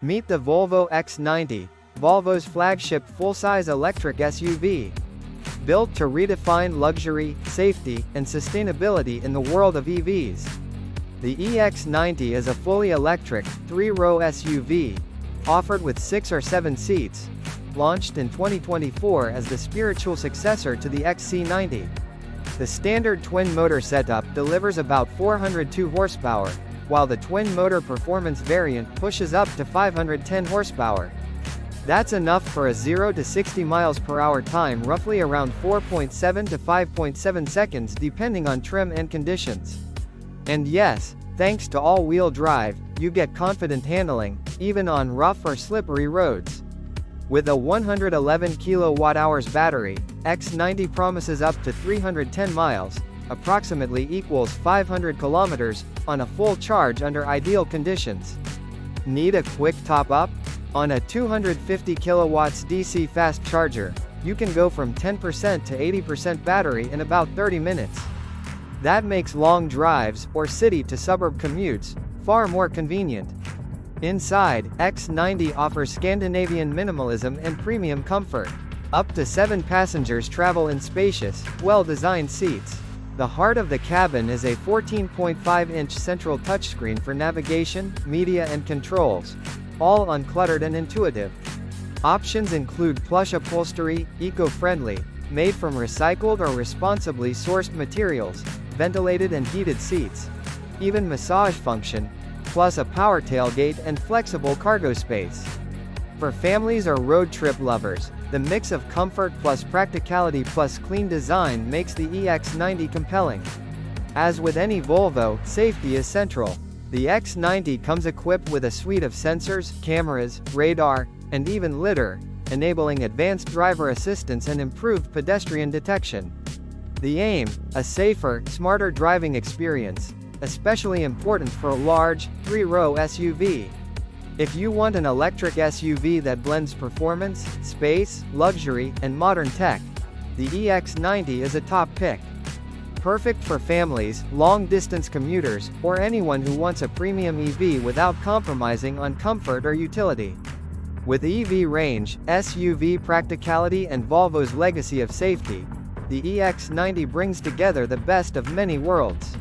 Meet the Volvo EX90, Volvo's flagship full-size electric SUV. Built to redefine luxury, safety, and sustainability in the world of EVs. The EX90 is a fully electric, 3-row SUV, offered with 6 or 7 seats, launched in 2024 as the spiritual successor to the XC90. The standard twin-motor setup delivers about 402 horsepower, while the twin-motor performance variant pushes up to 510 horsepower. That's enough for a 0 to 60 miles per hour time roughly around 4.7 to 5.7 seconds depending on trim and conditions. And yes, thanks to all-wheel drive, you get confident handling, even on rough or slippery roads. With a 111 kWh battery, X90 promises up to 310 miles, approximately equals 500 kilometers, on a full charge under ideal conditions. Need a quick top-up? On a 250 kilowatts DC fast charger, you can go from 10% to 80% battery in about 30 minutes. That makes long drives, or city-to-suburb commutes, far more convenient. Inside, X90 offers Scandinavian minimalism and premium comfort. Up to 7 passengers travel in spacious, well-designed seats. The heart of the cabin is a 14.5-inch central touchscreen for navigation, media and controls, all uncluttered and intuitive. Options include plush upholstery, eco-friendly, made from recycled or responsibly sourced materials, ventilated and heated seats, even massage function, plus a power tailgate and flexible cargo space. For families or road trip lovers, the mix of comfort plus practicality plus clean design makes the EX90 compelling. As with any Volvo, safety is central. The X90 comes equipped with a suite of sensors, cameras, radar, and even lidar, enabling advanced driver assistance and improved pedestrian detection. The aim: a safer, smarter driving experience, especially important for a large, 3-row SUV. If you want an electric SUV that blends performance, space, luxury, and modern tech, the EX90 is a top pick. Perfect for families, long-distance commuters, or anyone who wants a premium EV without compromising on comfort or utility. With EV range, SUV practicality and Volvo's legacy of safety, the EX90 brings together the best of many worlds.